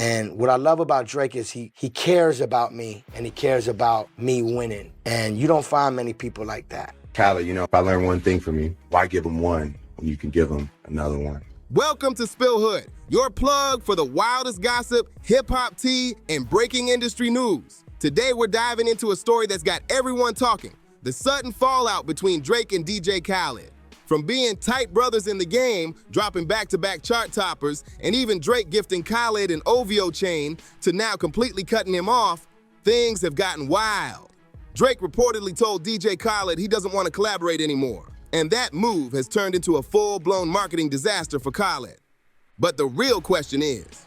And what I love about Drake is he cares about me and he cares about me winning. And you don't find many people like that. Khaled, if I learned one thing from you, why give him one when you can give him another one? Welcome to SpillHood, your plug for the wildest gossip, hip-hop tea, and breaking industry news. Today we're diving into a story that's got everyone talking, the sudden fallout between Drake and DJ Khaled. From being tight brothers in the game, dropping back-to-back chart toppers, and even Drake gifting Khaled an OVO chain, to now completely cutting him off, things have gotten wild. Drake reportedly told DJ Khaled he doesn't want to collaborate anymore. And that move has turned into a full-blown marketing disaster for Khaled. But the real question is,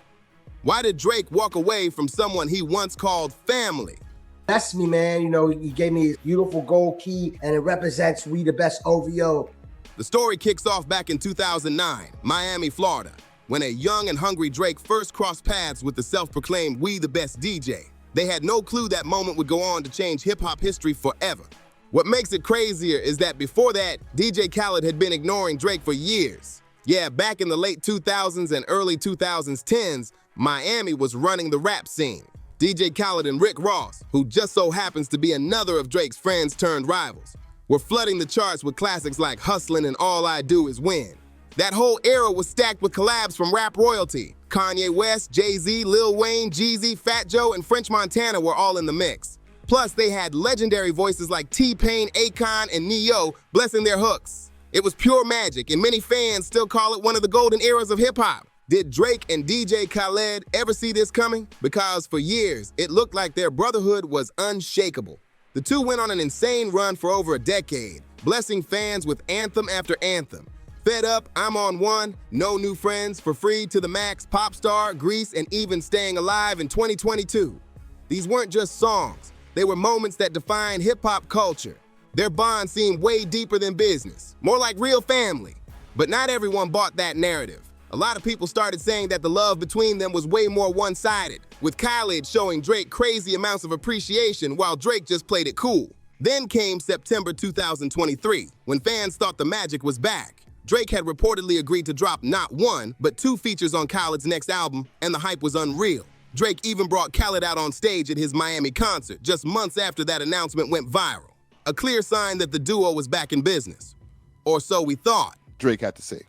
why did Drake walk away from someone he once called family? That's me, man. He gave me a beautiful gold key, and it represents We the Best OVO. The story kicks off back in 2009, Miami, Florida, when a young and hungry Drake first crossed paths with the self-proclaimed We the Best DJ. They had no clue that moment would go on to change hip-hop history forever. What makes it crazier is that before that, DJ Khaled had been ignoring Drake for years. Yeah, back in the late 2000s and early 2010s, Miami was running the rap scene. DJ Khaled and Rick Ross, who just so happens to be another of Drake's friends turned rivals, were flooding the charts with classics like Hustlin' and All I Do Is Win. That whole era was stacked with collabs from rap royalty. Kanye West, Jay-Z, Lil Wayne, Jeezy, Fat Joe, and French Montana were all in the mix. Plus, they had legendary voices like T-Pain, Akon, and Neo blessing their hooks. It was pure magic, and many fans still call it one of the golden eras of hip-hop. Did Drake and DJ Khaled ever see this coming? Because for years, it looked like their brotherhood was unshakable. The two went on an insane run for over a decade, blessing fans with anthem after anthem. Fed Up, I'm on One, No New Friends, For Free to the Max, Popstar, Grease, and even Staying Alive in 2022. These weren't just songs. They were moments that defined hip-hop culture. Their bond seemed way deeper than business, more like real family. But not everyone bought that narrative. A lot of people started saying that the love between them was way more one-sided, with Khaled showing Drake crazy amounts of appreciation while Drake just played it cool. Then came September 2023, when fans thought the magic was back. Drake had reportedly agreed to drop not one, but 2 features on Khaled's next album, and the hype was unreal. Drake even brought Khaled out on stage at his Miami concert just months after that announcement went viral. A clear sign that the duo was back in business. Or so we thought. Drake had to say.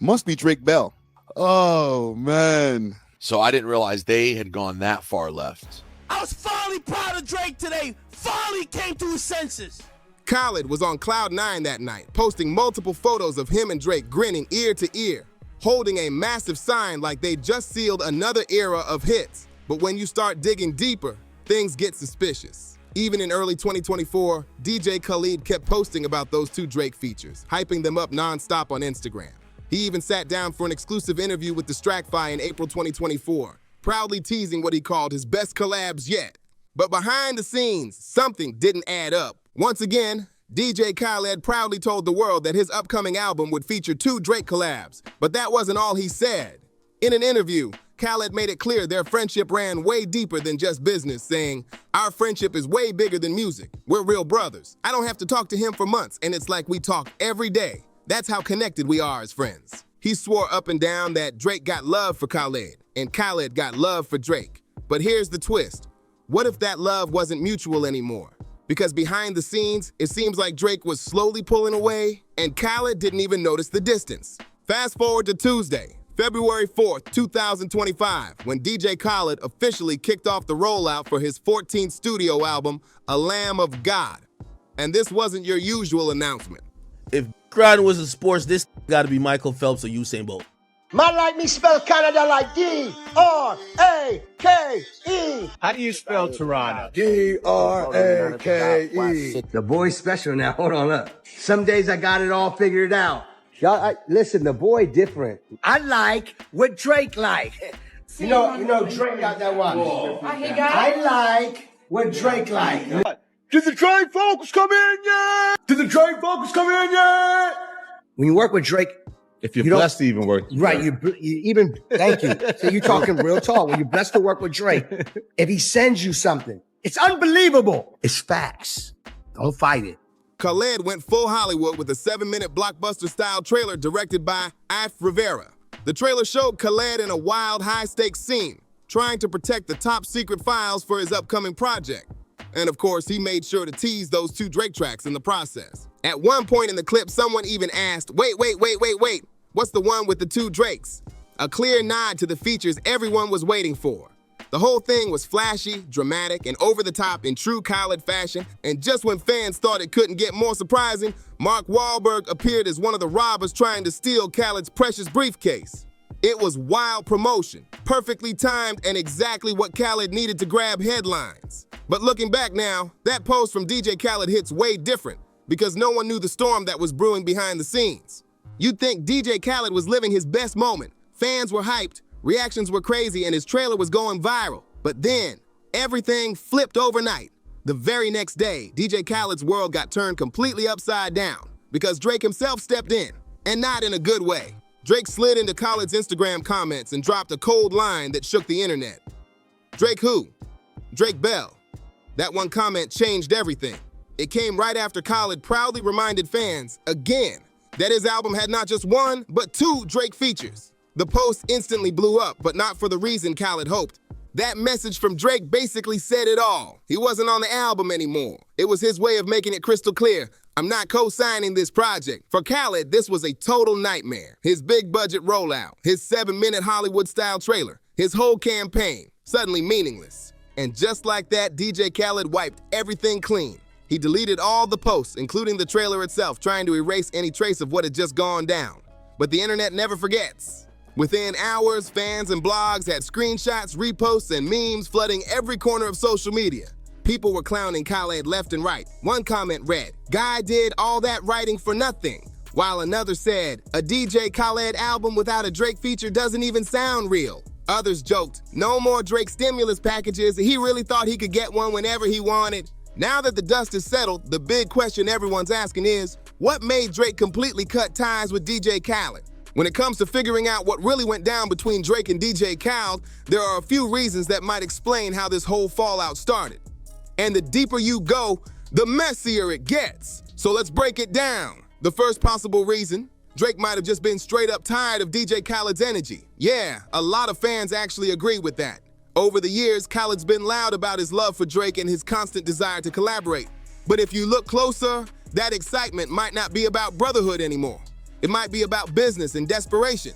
Must be Drake Bell. Oh, man. So I didn't realize they had gone that far left. I was finally proud of Drake today. Finally came to his senses. Khaled was on Cloud 9 that night, posting multiple photos of him and Drake grinning ear to ear, holding a massive sign like they just sealed another era of hits. But when you start digging deeper, things get suspicious. Even in early 2024, DJ Khaled kept posting about those 2 Drake features, hyping them up non-stop on Instagram. He even sat down for an exclusive interview with Distractfy in April 2024, proudly teasing what he called his best collabs yet. But behind the scenes, something didn't add up. Once again, DJ Khaled proudly told the world that his upcoming album would feature 2 Drake collabs, but that wasn't all he said. In an interview, Khaled made it clear their friendship ran way deeper than just business, saying, "Our friendship is way bigger than music. We're real brothers. I don't have to talk to him for months, and it's like we talk every day. That's how connected we are as friends." He swore up and down that Drake got love for Khaled, and Khaled got love for Drake. But here's the twist. What if that love wasn't mutual anymore? Because behind the scenes, it seems like Drake was slowly pulling away, and Khaled didn't even notice the distance. Fast forward to Tuesday, February 4th, 2025, when DJ Khaled officially kicked off the rollout for his 14th studio album, A Lamb of God. And this wasn't your usual announcement. If grinding was in sports, this gotta be Michael Phelps or Usain Bolt. Man like me spell Canada like D-R-A-K-E. How do you spell Toronto? D-R-A-K-E. The boy's special now. Hold on up. Some days I got it all figured out. Y'all, listen, the boy different. I like what Drake like. You know, Drake got that one. I like what Drake like. Did the Drake vocals come in yet? Did the Drake vocals come in yet? When you work with Drake, If you're blessed to even work. Right, you even, thank you. So you're talking real talk. When you're blessed to work with Drake, if he sends you something, it's unbelievable. It's facts. Don't fight it. Khaled went full Hollywood with a 7-minute blockbuster-style trailer directed by Af Rivera. The trailer showed Khaled in a wild, high-stakes scene, trying to protect the top secret files for his upcoming project. And of course, he made sure to tease those 2 Drake tracks in the process. At one point in the clip, someone even asked, wait, what's the one with the 2 Drakes? A clear nod to the features everyone was waiting for. The whole thing was flashy, dramatic, and over the top in true Khaled fashion, and just when fans thought it couldn't get more surprising, Mark Wahlberg appeared as one of the robbers trying to steal Khaled's precious briefcase. It was wild promotion, perfectly timed, and exactly what Khaled needed to grab headlines. But looking back now, that post from DJ Khaled hits way different, because no one knew the storm that was brewing behind the scenes. You'd think DJ Khaled was living his best moment. Fans were hyped, reactions were crazy, and his trailer was going viral. But then, everything flipped overnight. The very next day, DJ Khaled's world got turned completely upside down because Drake himself stepped in, and not in a good way. Drake slid into Khaled's Instagram comments and dropped a cold line that shook the internet. Drake who? Drake Bell. That one comment changed everything. It came right after Khaled proudly reminded fans, again, that his album had not just 1, but 2 Drake features. The post instantly blew up, but not for the reason Khaled hoped. That message from Drake basically said it all. He wasn't on the album anymore. It was his way of making it crystal clear. I'm not co-signing this project. For Khaled, this was a total nightmare. His big budget rollout, his 7-minute Hollywood-style trailer, his whole campaign, suddenly meaningless. And just like that, DJ Khaled wiped everything clean. He deleted all the posts, including the trailer itself, trying to erase any trace of what had just gone down. But the internet never forgets. Within hours, fans and blogs had screenshots, reposts, and memes flooding every corner of social media. People were clowning Khaled left and right. One comment read, "Guy did all that writing for nothing," while another said, "A DJ Khaled album without a Drake feature doesn't even sound real." Others joked, "No more Drake stimulus packages. He really thought he could get one whenever he wanted." Now that the dust is settled, the big question everyone's asking is, what made Drake completely cut ties with DJ Khaled? When it comes to figuring out what really went down between Drake and DJ Khaled, there are a few reasons that might explain how this whole fallout started. And the deeper you go, the messier it gets. So let's break it down. The first possible reason, Drake might have just been straight up tired of DJ Khaled's energy. Yeah, a lot of fans actually agree with that. Over the years, Khaled's been loud about his love for Drake and his constant desire to collaborate. But if you look closer, that excitement might not be about brotherhood anymore. It might be about business and desperation.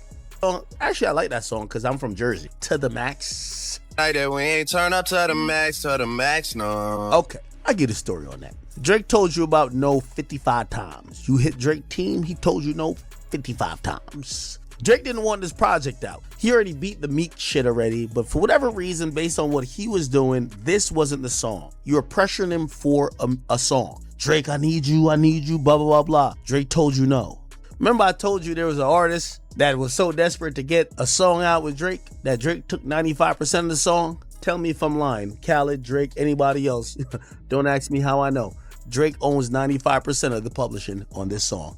Actually, I like that song because I'm from Jersey. To the max. Like that, we ain't turn up to the max, no. Okay, I get a story on that. Drake told you about no 55 times. You hit Drake team, he told you no 55 times. Drake didn't want this project out. He already beat the Meek shit already, but for whatever reason, based on what he was doing, this wasn't the song. You were pressuring him for a song. Drake, I need you, blah, blah, blah, blah. Drake told you no. Remember I told you there was an artist that was so desperate to get a song out with Drake that Drake took 95% of the song? Tell me if I'm lying. Khaled, Drake, anybody else. Don't ask me how I know. Drake owns 95% of the publishing on this song.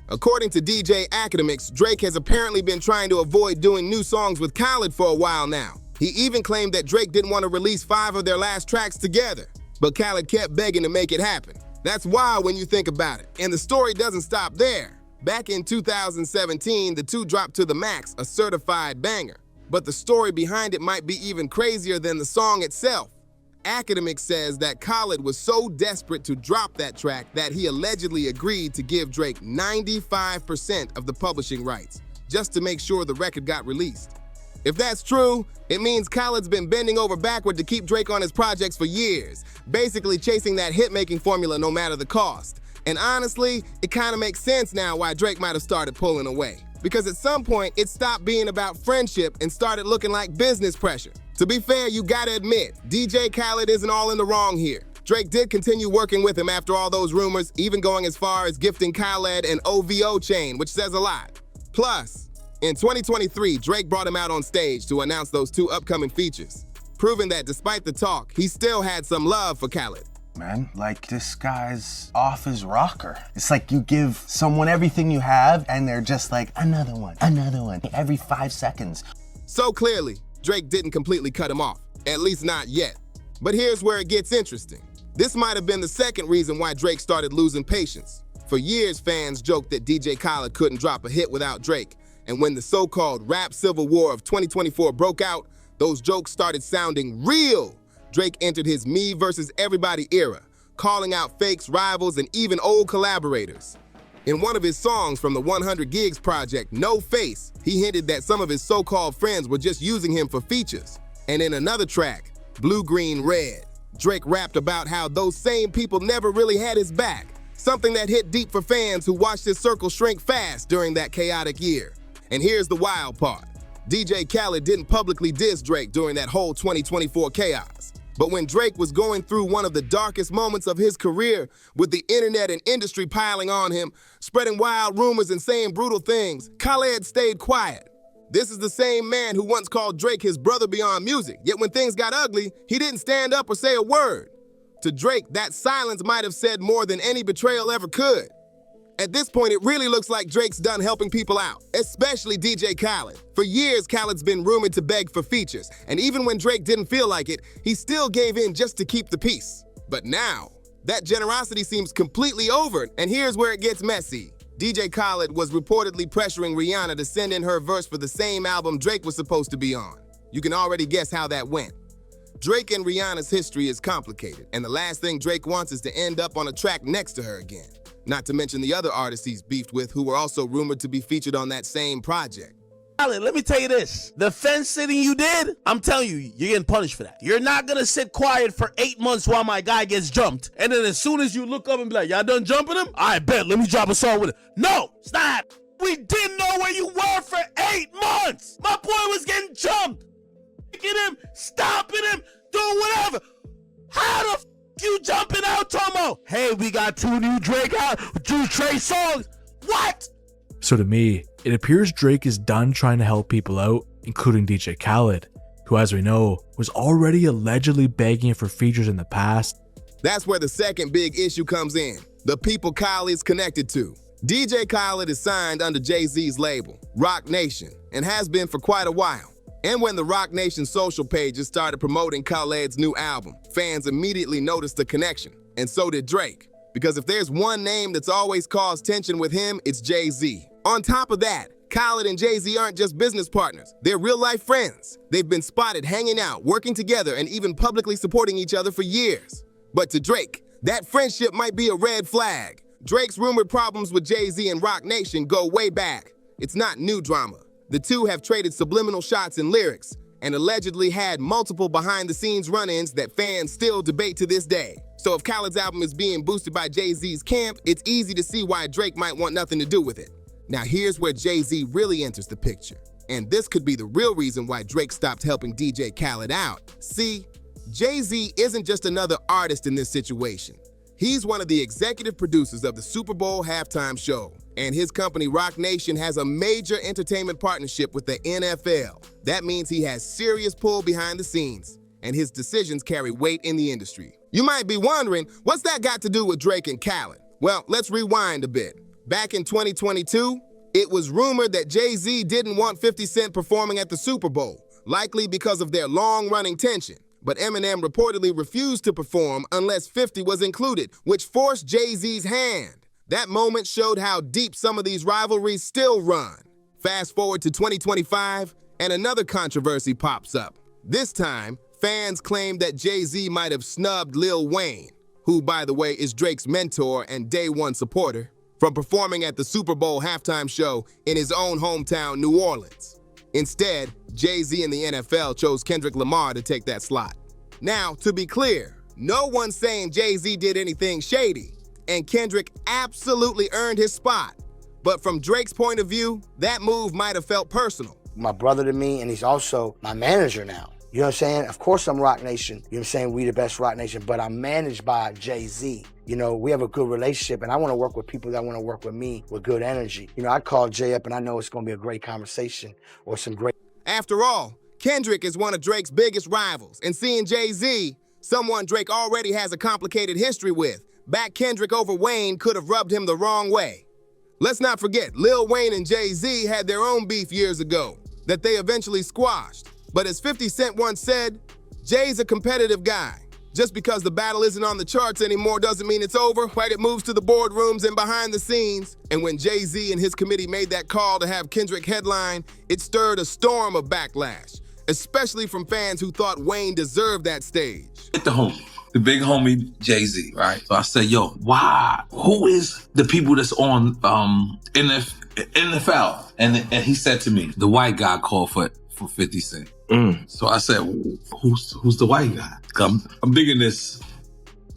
According to DJ Academics, Drake has apparently been trying to avoid doing new songs with Khaled for a while now. He even claimed that Drake didn't want to release 5 of their last tracks together, but Khaled kept begging to make it happen. That's wild when you think about it. And the story doesn't stop there. Back in 2017, the two dropped To The Max, a certified banger. But the story behind it might be even crazier than the song itself. Academic says that Khaled was so desperate to drop that track that he allegedly agreed to give Drake 95% of the publishing rights, just to make sure the record got released. If that's true, it means Khaled's been bending over backward to keep Drake on his projects for years, basically chasing that hit-making formula no matter the cost. And honestly, it kind of makes sense now why Drake might have started pulling away. Because at some point, it stopped being about friendship and started looking like business pressure. To be fair, you gotta admit, DJ Khaled isn't all in the wrong here. Drake did continue working with him after all those rumors, even going as far as gifting Khaled an OVO chain, which says a lot. Plus, in 2023, Drake brought him out on stage to announce those 2 upcoming features, proving that despite the talk, he still had some love for Khaled. Man, like, this guy's off his rocker. It's like you give someone everything you have and they're just like, another one, every 5 seconds. So clearly, Drake didn't completely cut him off, at least not yet. But here's where it gets interesting. This might have been the second reason why Drake started losing patience. For years, fans joked that DJ Khaled couldn't drop a hit without Drake, and when the so-called rap civil war of 2024 broke out, those jokes started sounding real. Drake entered his me versus everybody era, calling out fakes, rivals, and even old collaborators. In one of his songs from the 100 Gigs project, No Face, he hinted that some of his so-called friends were just using him for features. And in another track, Blue, Green, Red, Drake rapped about how those same people never really had his back, something that hit deep for fans who watched his circle shrink fast during that chaotic year. And here's the wild part. DJ Khaled didn't publicly diss Drake during that whole 2024 chaos. But when Drake was going through one of the darkest moments of his career, with the internet and industry piling on him, spreading wild rumors and saying brutal things, Khaled stayed quiet. This is the same man who once called Drake his brother beyond music, yet when things got ugly, he didn't stand up or say a word. To Drake, that silence might have said more than any betrayal ever could. At this point, it really looks like Drake's done helping people out, especially DJ Khaled. For years, Khaled's been rumored to beg for features, and even when Drake didn't feel like it, he still gave in just to keep the peace. But now, that generosity seems completely over, and here's where it gets messy. DJ Khaled was reportedly pressuring Rihanna to send in her verse for the same album Drake was supposed to be on. You can already guess how that went. Drake and Rihanna's history is complicated, and the last thing Drake wants is to end up on a track next to her again. Not to mention the other artists he's beefed with who were also rumored to be featured on that same project. Khaled, let me tell you this. The fence sitting you did, I'm telling you, you're getting punished for that. You're not gonna sit quiet for 8 months while my guy gets jumped. And then as soon as you look up and be like, y'all done jumping him? I bet, let me drop a song with it. No, stop. We didn't know where you were for 8 months. My boy was getting jumped. Picking him, stopping him, doing whatever. How the f you jumping out, Tomo? Hey, we got 2 new Drake out, 2 Trey songs. What? So to me, it appears Drake is done trying to help people out, including DJ Khaled, who, as we know, was already allegedly begging for features in the past. That's where the second big issue comes in, the people Khaled is connected to. DJ Khaled is signed under Jay-Z's label, Roc Nation, and has been for quite a while. And when the Roc Nation social pages started promoting Khaled's new album, fans immediately noticed the connection, and so did Drake. Because if there's one name that's always caused tension with him, it's Jay-Z. On top of that, Khaled and Jay-Z aren't just business partners, they're real-life friends. They've been spotted hanging out, working together, and even publicly supporting each other for years. But to Drake, that friendship might be a red flag. Drake's rumored problems with Jay-Z and Roc Nation go way back. It's not new drama. The two have traded subliminal shots in lyrics and allegedly had multiple behind-the-scenes run-ins that fans still debate to this day. So if Khaled's album is being boosted by Jay-Z's camp, it's easy to see why Drake might want nothing to do with it. Now here's where Jay-Z really enters the picture. And this could be the real reason why Drake stopped helping DJ Khaled out. See, Jay-Z isn't just another artist in this situation. He's one of the executive producers of the Super Bowl halftime show, and his company Roc Nation has a major entertainment partnership with the NFL. That means he has serious pull behind the scenes, and his decisions carry weight in the industry. You might be wondering, what's that got to do with Drake and Khaled? Well, let's rewind a bit. Back in 2022, it was rumored that Jay-Z didn't want 50 Cent performing at the Super Bowl, likely because of their long-running tension. But Eminem reportedly refused to perform unless 50 was included, which forced Jay-Z's hand. That moment showed how deep some of these rivalries still run. Fast forward to 2025, and another controversy pops up. This time, fans claim that Jay-Z might have snubbed Lil Wayne, who, by the way, is Drake's mentor and day one supporter, from performing at the Super Bowl halftime show in his own hometown, New Orleans. Instead, Jay-Z and the NFL chose Kendrick Lamar to take that slot. Now, to be clear, no one's saying Jay-Z did anything shady, and Kendrick absolutely earned his spot. But from Drake's point of view, that move might have felt personal. My brother to me, and he's also my manager now. You know what I'm saying? Of course I'm Roc Nation. You know what I'm saying? We the best Roc Nation, but I'm managed by Jay-Z. You know, we have a good relationship, and I want to work with people that want to work with me with good energy. You know, I call Jay up, and I know it's going to be a great conversation or some great... After all, Kendrick is one of Drake's biggest rivals, and seeing Jay-Z, someone Drake already has a complicated history with, back Kendrick over Wayne could have rubbed him the wrong way. Let's not forget, Lil Wayne and Jay-Z had their own beef years ago that they eventually squashed. But as 50 Cent once said, Jay's a competitive guy. Just because the battle isn't on the charts anymore doesn't mean it's over, right? It moves to the boardrooms and behind the scenes. And when Jay-Z and his committee made that call to have Kendrick headline, it stirred a storm of backlash. especially from fans who thought Wayne deserved that stage. The big homie Jay-Z, right? So I said, yo, why? Who is the people that's on NFL? And he said to me, the white guy called for 50 Cent. So I said, who's the white guy? I'm digging this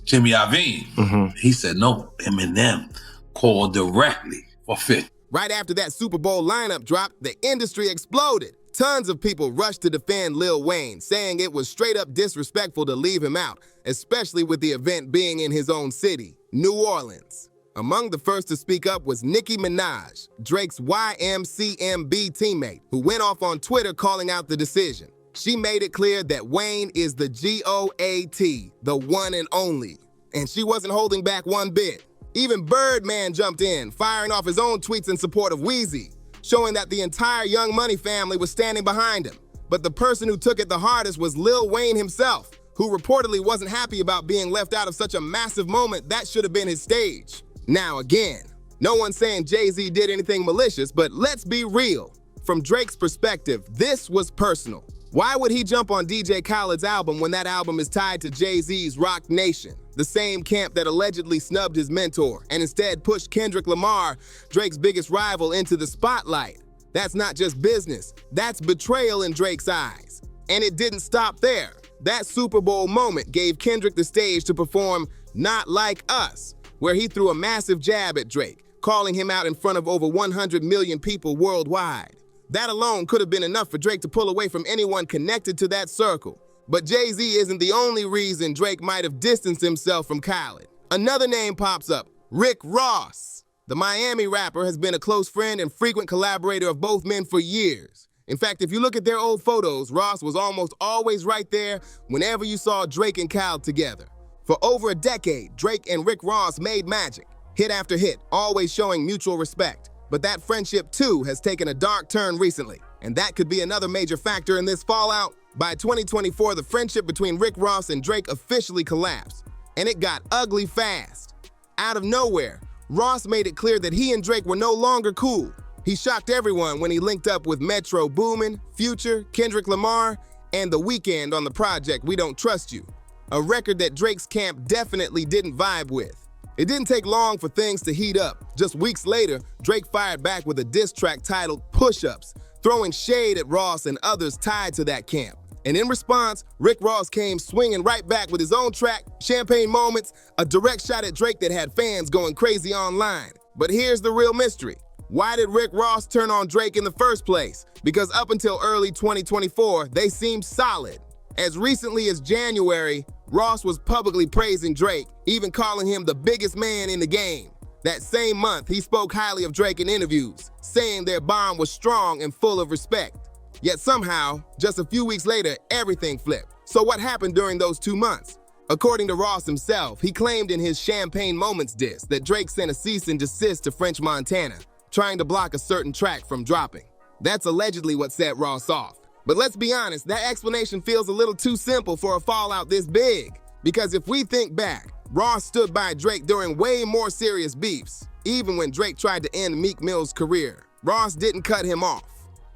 Jimmy Iovine. He said, no, Eminem called directly for 50. Right after that Super Bowl lineup dropped, the industry exploded. Tons of people rushed to defend Lil Wayne, saying it was straight up disrespectful to leave him out, especially with the event being in his own city, New Orleans. Among the first to speak up was Nicki Minaj, Drake's YMCMB teammate, who went off on Twitter calling out the decision. She made it clear that Wayne is the GOAT, the one and only. And she wasn't holding back one bit. Even Birdman jumped in, firing off his own tweets in support of Weezy, showing that the entire Young Money family was standing behind him. But the person who took it the hardest was Lil Wayne himself, who reportedly wasn't happy about being left out of such a massive moment that should have been his stage. Now again, no one's saying Jay-Z did anything malicious, but let's be real. From Drake's perspective, this was personal. Why would he jump on DJ Khaled's album when that album is tied to Jay-Z's Rock Nation, the same camp that allegedly snubbed his mentor, and instead pushed Kendrick Lamar, Drake's biggest rival, into the spotlight? That's not just business, that's betrayal in Drake's eyes. And it didn't stop there. That Super Bowl moment gave Kendrick the stage to perform Not Like Us, where he threw a massive jab at Drake, calling him out in front of over 100 million people worldwide. That alone could have been enough for Drake to pull away from anyone connected to that circle. But Jay-Z isn't the only reason Drake might have distanced himself from Khaled. Another name pops up, Rick Ross. The Miami rapper has been a close friend and frequent collaborator of both men for years. In fact, if you look at their old photos, Ross was almost always right there whenever you saw Drake and Khaled together. For over a decade, Drake and Rick Ross made magic, hit after hit, always showing mutual respect. But that friendship, too, has taken a dark turn recently, and that could be another major factor in this fallout. By 2024, the friendship between Rick Ross and Drake officially collapsed, and it got ugly fast. Out of nowhere, Ross made it clear that he and Drake were no longer cool. He shocked everyone when he linked up with Metro Boomin, Future, Kendrick Lamar, and The Weeknd on the project We Don't Trust You, a record that Drake's camp definitely didn't vibe with. It didn't take long for things to heat up. Just weeks later, Drake fired back with a diss track titled Push-Ups, throwing shade at Ross and others tied to that camp. And in response, Rick Ross came swinging right back with his own track, Champagne Moments, a direct shot at Drake that had fans going crazy online. But here's the real mystery. Why did Rick Ross turn on Drake in the first place? Because up until early 2024, they seemed solid. As recently as January, Ross was publicly praising Drake, even calling him the biggest man in the game. That same month, he spoke highly of Drake in interviews, saying their bond was strong and full of respect. Yet somehow, just a few weeks later, everything flipped. So what happened during those 2 months? According to Ross himself, he claimed in his Champagne Moments diss that Drake sent a cease and desist to French Montana, trying to block a certain track from dropping. That's allegedly what set Ross off. But let's be honest, that explanation feels a little too simple for a fallout this big. Because if we think back, Ross stood by Drake during way more serious beefs. Even when Drake tried to end Meek Mill's career, Ross didn't cut him off.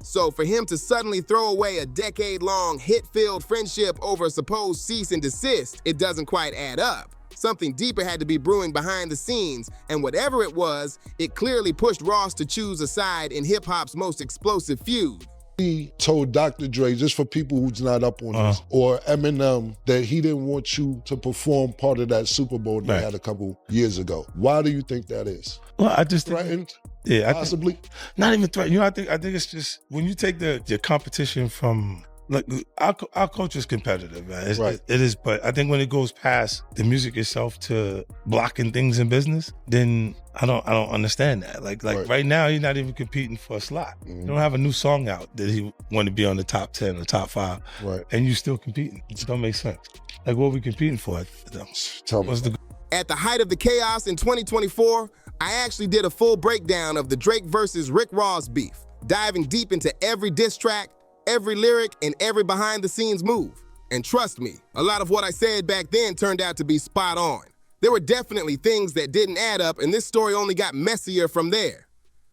So for him to suddenly throw away a decade-long hit-filled friendship over a supposed cease and desist, it doesn't quite add up. Something deeper had to be brewing behind the scenes, and whatever it was, it clearly pushed Ross to choose a side in hip-hop's most explosive feud. He told Dr. Dre, just for people who's not up on this, or Eminem, that he didn't want you to perform part of that Super Bowl they had a couple years ago. Why do you think that is? Well, I just threatened. Yeah, possibly. Not even threatened. You know, I think it's just when you take the competition from. Like our culture is competitive, man. It is, but I think when it goes past the music itself to blocking things in business, then I don't understand that. Like right now, he's not even competing for a slot. You don't have a new song out that he want to be on the top 10 or top 5, and you still competing. It don't make sense. Like, what are we competing for? At the height of the chaos in 2024, I actually did a full breakdown of the Drake versus Rick Ross beef, diving deep into every diss track, every lyric, and every behind-the-scenes move. And trust me, a lot of what I said back then turned out to be spot on. There were definitely things that didn't add up, and this story only got messier from there.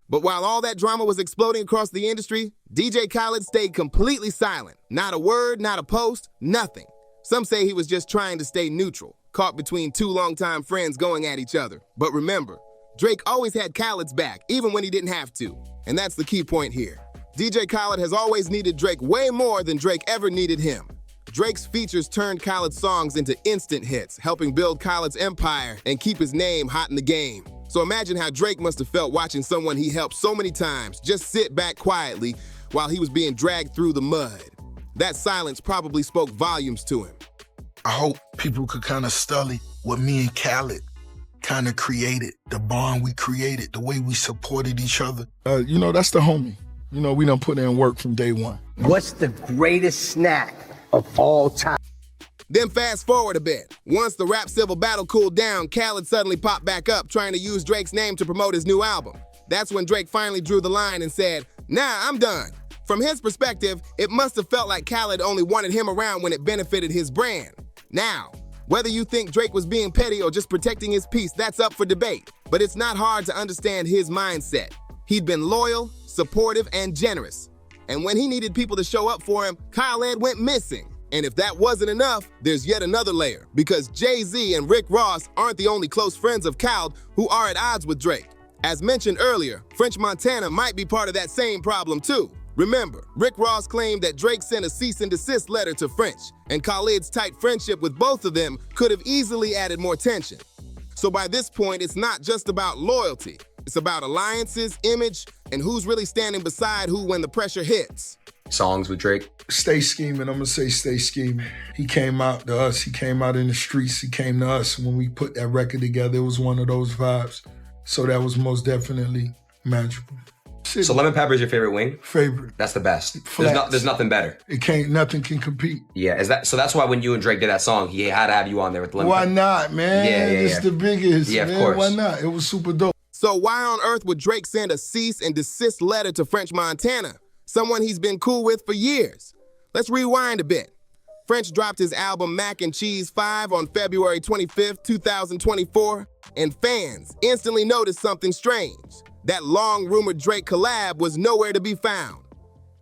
But while all that drama was exploding across the industry, DJ Khaled stayed completely silent. Not a word, not a post, nothing. Some say he was just trying to stay neutral, caught between two longtime friends going at each other. But remember, Drake always had Khaled's back, even when he didn't have to. And that's the key point here. DJ Khaled has always needed Drake way more than Drake ever needed him. Drake's features turned Khaled's songs into instant hits, helping build Khaled's empire and keep his name hot in the game. So imagine how Drake must have felt watching someone he helped so many times just sit back quietly while he was being dragged through the mud. That silence probably spoke volumes to him. I hope people could kind of study what me and Khaled kind of created, the bond we created, the way we supported each other. That's the homie. We done put in work from day one. What's the greatest snack of all time? Then fast forward a bit. Once the rap civil battle cooled down, Khaled suddenly popped back up trying to use Drake's name to promote his new album. That's when Drake finally drew the line and said, "Nah, I'm done." From his perspective, it must have felt like Khaled only wanted him around when it benefited his brand. Now, whether you think Drake was being petty or just protecting his peace, that's up for debate. But it's not hard to understand his mindset. He'd been loyal, supportive, and generous. And when he needed people to show up for him, Khaled went missing. And if that wasn't enough, there's yet another layer, because Jay-Z and Rick Ross aren't the only close friends of Khaled who are at odds with Drake. As mentioned earlier, French Montana might be part of that same problem too. Remember, Rick Ross claimed that Drake sent a cease and desist letter to French, and Khaled's tight friendship with both of them could have easily added more tension. So by this point, it's not just about loyalty. It's about alliances, image, and who's really standing beside who when the pressure hits. Songs with Drake? Stay scheming, I'm gonna say stay scheming. He came out to us, he came out in the streets, he came to us. When we put that record together, it was one of those vibes. So that was most definitely magical. So lemon pepper is your favorite wing? Favorite. That's the best. Flats. There's nothing better. Nothing can compete. Yeah, so that's why when you and Drake did that song, he had to have you on there with the lemon Why pepper. not, man? It's the biggest, yeah, man. Of course. Why not? It was super dope. So why on earth would Drake send a cease and desist letter to French Montana, someone he's been cool with for years? Let's rewind a bit. French dropped his album Mac and Cheese 5 on February 25th, 2024, and fans instantly noticed something strange. That long-rumored Drake collab was nowhere to be found.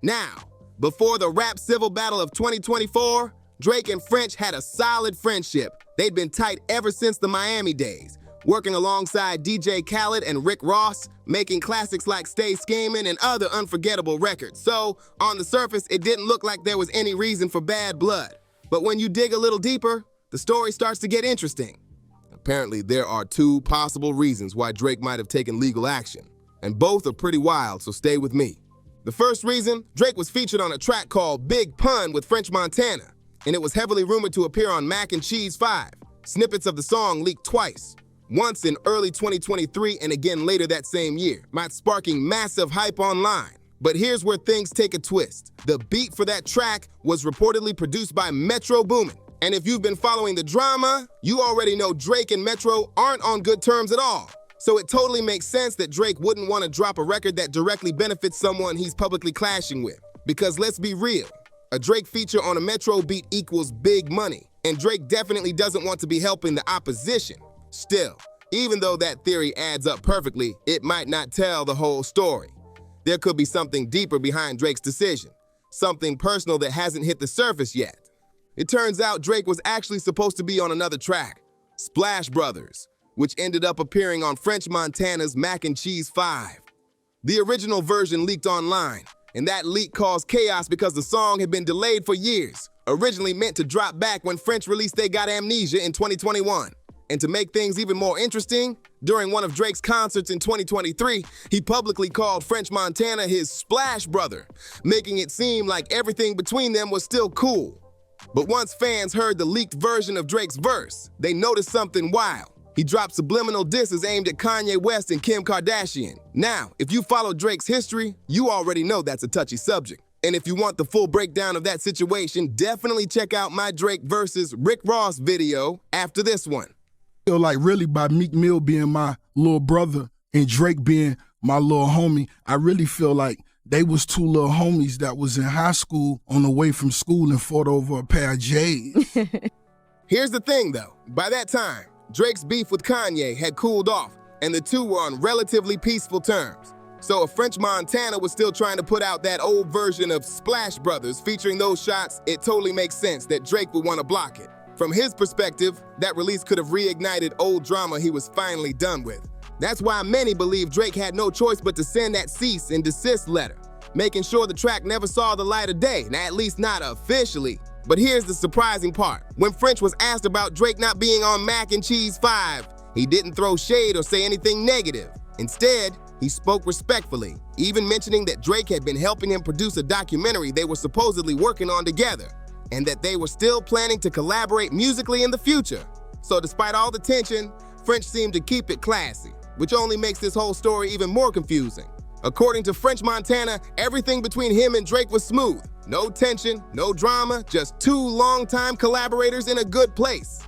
Now, before the rap civil battle of 2024, Drake and French had a solid friendship. They'd been tight ever since the Miami days, working alongside DJ Khaled and Rick Ross, making classics like Stay Schemin' and other unforgettable records. So, on the surface, it didn't look like there was any reason for bad blood. But when you dig a little deeper, the story starts to get interesting. Apparently, there are two possible reasons why Drake might have taken legal action, and both are pretty wild, so stay with me. The first reason, Drake was featured on a track called Big Pun with French Montana, and it was heavily rumored to appear on Mac and Cheese 5. Snippets of the song leaked twice, once in early 2023 and again later that same year, sparking massive hype online. But here's where things take a twist. The beat for that track was reportedly produced by Metro Boomin. And if you've been following the drama, you already know Drake and Metro aren't on good terms at all. So it totally makes sense that Drake wouldn't want to drop a record that directly benefits someone he's publicly clashing with. Because let's be real, a Drake feature on a Metro beat equals big money. And Drake definitely doesn't want to be helping the opposition. Still, even though that theory adds up perfectly, it might not tell the whole story. There could be something deeper behind Drake's decision, something personal that hasn't hit the surface yet. It turns out Drake was actually supposed to be on another track, Splash Brothers, which ended up appearing on French Montana's Mac and Cheese 5. The original version leaked online, and that leak caused chaos because the song had been delayed for years, originally meant to drop back when French released They Got Amnesia in 2021. And to make things even more interesting, during one of Drake's concerts in 2023, he publicly called French Montana his Splash Brother, making it seem like everything between them was still cool. But once fans heard the leaked version of Drake's verse, they noticed something wild. He dropped subliminal disses aimed at Kanye West and Kim Kardashian. Now, if you follow Drake's history, you already know that's a touchy subject. And if you want the full breakdown of that situation, definitely check out my Drake versus Rick Ross video after this one. I feel like really by Meek Mill being my little brother and Drake being my little homie, I really feel like they was two little homies that was in high school on the way from school and fought over a pair of J's. Here's the thing though, by that time, Drake's beef with Kanye had cooled off and the two were on relatively peaceful terms. So if French Montana was still trying to put out that old version of Splash Brothers featuring those shots, it totally makes sense that Drake would want to block it. From his perspective, that release could have reignited old drama he was finally done with. That's why many believe Drake had no choice but to send that cease and desist letter, making sure the track never saw the light of day, at least not officially. But here's the surprising part. When French was asked about Drake not being on Mac and Cheese 5, he didn't throw shade or say anything negative. Instead, he spoke respectfully, even mentioning that Drake had been helping him produce a documentary they were supposedly working on together, and that they were still planning to collaborate musically in the future. So despite all the tension, French seemed to keep it classy, which only makes this whole story even more confusing. According to French Montana, everything between him and Drake was smooth. No tension, no drama, just two longtime collaborators in a good place.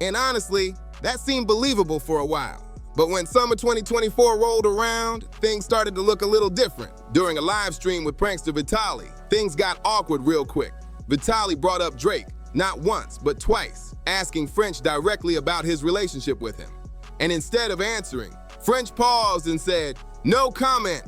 And honestly, that seemed believable for a while. But when summer 2024 rolled around, things started to look a little different. During a live stream with prankster Vitaly, things got awkward real quick. Vitaly brought up Drake, not once, but twice, asking French directly about his relationship with him. And instead of answering, French paused and said, "No comment."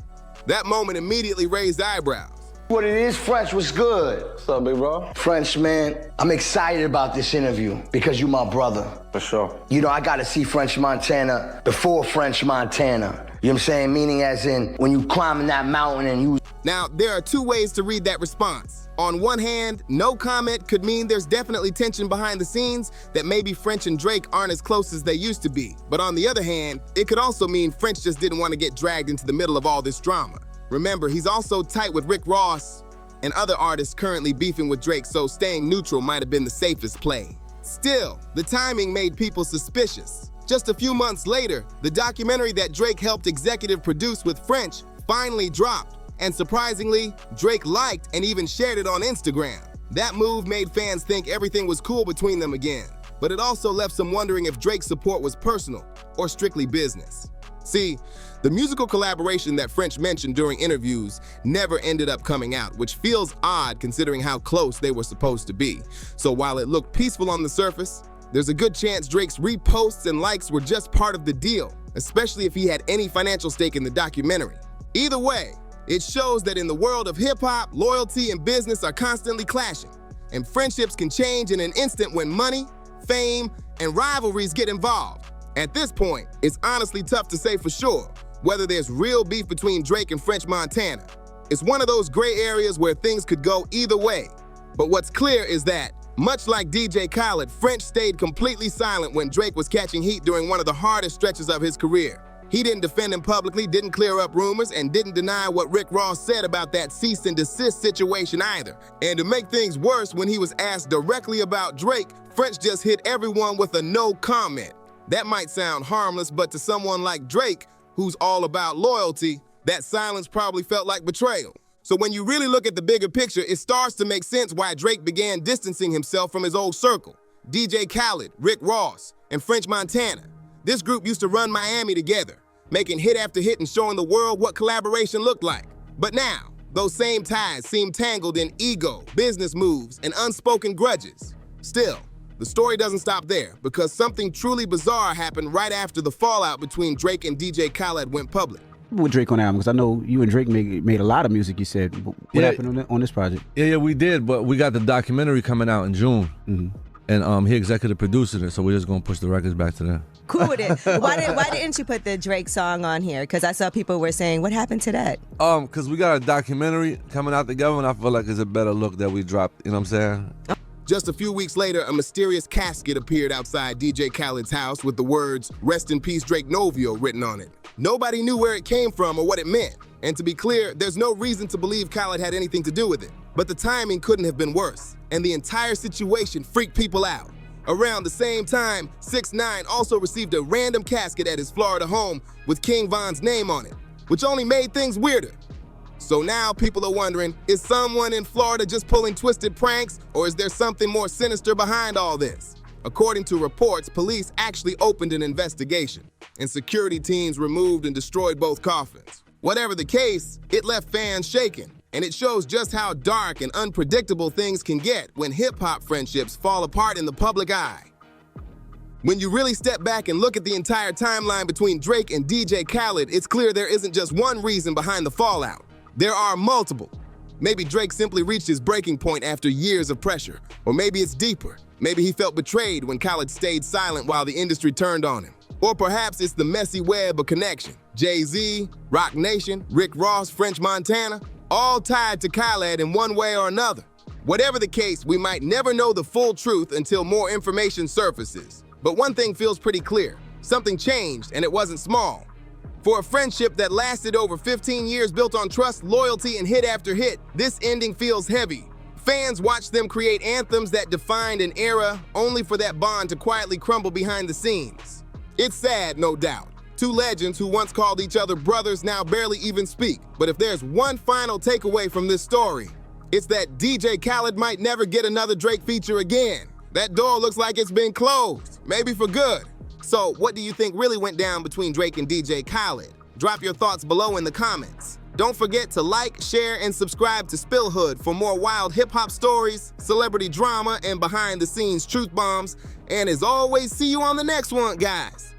That moment immediately raised eyebrows. What it is, French, was good. What's up, big bro? French, man, I'm excited about this interview because you my brother. For sure. You know, I got to see French Montana before French Montana. You know what I'm saying? Meaning as in when you climbing that mountain and you... Now, there are two ways to read that response. On one hand, no comment could mean there's definitely tension behind the scenes, that maybe French and Drake aren't as close as they used to be. But on the other hand, it could also mean French just didn't want to get dragged into the middle of all this drama. Remember, he's also tight with Rick Ross and other artists currently beefing with Drake, so staying neutral might have been the safest play. Still, the timing made people suspicious. Just a few months later, the documentary that Drake helped executive produce with French finally dropped. And surprisingly, Drake liked and even shared it on Instagram. That move made fans think everything was cool between them again. But it also left some wondering if Drake's support was personal or strictly business. See, the musical collaboration that French mentioned during interviews never ended up coming out, which feels odd considering how close they were supposed to be. So while it looked peaceful on the surface, there's a good chance Drake's reposts and likes were just part of the deal, especially if he had any financial stake in the documentary. Either way, it shows that in the world of hip-hop, loyalty and business are constantly clashing, and friendships can change in an instant when money, fame, and rivalries get involved. At this point, it's honestly tough to say for sure whether there's real beef between Drake and French Montana. It's one of those gray areas where things could go either way. But what's clear is that, much like DJ Khaled, French stayed completely silent when Drake was catching heat during one of the hardest stretches of his career. He didn't defend him publicly, didn't clear up rumors, and didn't deny what Rick Ross said about that cease and desist situation either. And to make things worse, when he was asked directly about Drake, French just hit everyone with a no comment. That might sound harmless, but to someone like Drake, who's all about loyalty, that silence probably felt like betrayal. So when you really look at the bigger picture, it starts to make sense why Drake began distancing himself from his old circle. DJ Khaled, Rick Ross, and French Montana. This group used to run Miami together, making hit after hit and showing the world what collaboration looked like. But now, those same ties seem tangled in ego, business moves, and unspoken grudges. Still, the story doesn't stop there, because something truly bizarre happened right after the fallout between Drake and DJ Khaled went public. With Drake on the album, because I know you and Drake made a lot of music, you said. What happened on this project? Yeah, we did, but we got the documentary coming out in June. Mm-hmm. And he executive produced it, so we're just going to push the records back to them. Cool with it. Why didn't you put the Drake song on here? Because I saw people were saying, what happened to that? Because we got a documentary coming out together, and I feel like it's a better look that we dropped, you know what I'm saying? Just a few weeks later, a mysterious casket appeared outside DJ Khaled's house with the words, "Rest in peace, Drake Novio," written on it. Nobody knew where it came from or what it meant. And to be clear, there's no reason to believe Khaled had anything to do with it. But the timing couldn't have been worse, and the entire situation freaked people out. Around the same time, 6ix9ine also received a random casket at his Florida home with King Von's name on it, which only made things weirder. So now people are wondering, is someone in Florida just pulling twisted pranks, or is there something more sinister behind all this? According to reports, police actually opened an investigation, and security teams removed and destroyed both coffins. Whatever the case, it left fans shaken, and it shows just how dark and unpredictable things can get when hip-hop friendships fall apart in the public eye. When you really step back and look at the entire timeline between Drake and DJ Khaled, it's clear there isn't just one reason behind the fallout. There are multiple. Maybe Drake simply reached his breaking point after years of pressure. Or maybe it's deeper. Maybe he felt betrayed when Khaled stayed silent while the industry turned on him. Or perhaps it's the messy web of connection. Jay-Z, Rock Nation, Rick Ross, French Montana, all tied to Khaled in one way or another. Whatever the case, we might never know the full truth until more information surfaces. But one thing feels pretty clear. Something changed, and it wasn't small. For a friendship that lasted over 15 years built on trust, loyalty, and hit after hit, this ending feels heavy. Fans watched them create anthems that defined an era, only for that bond to quietly crumble behind the scenes. It's sad, no doubt. Two legends who once called each other brothers now barely even speak. But if there's one final takeaway from this story, it's that DJ Khaled might never get another Drake feature again. That door looks like it's been closed, maybe for good. So what do you think really went down between Drake and DJ Khaled? Drop your thoughts below in the comments. Don't forget to like, share, and subscribe to SpillHood for more wild hip-hop stories, celebrity drama, and behind-the-scenes truth bombs. And as always, see you on the next one, guys.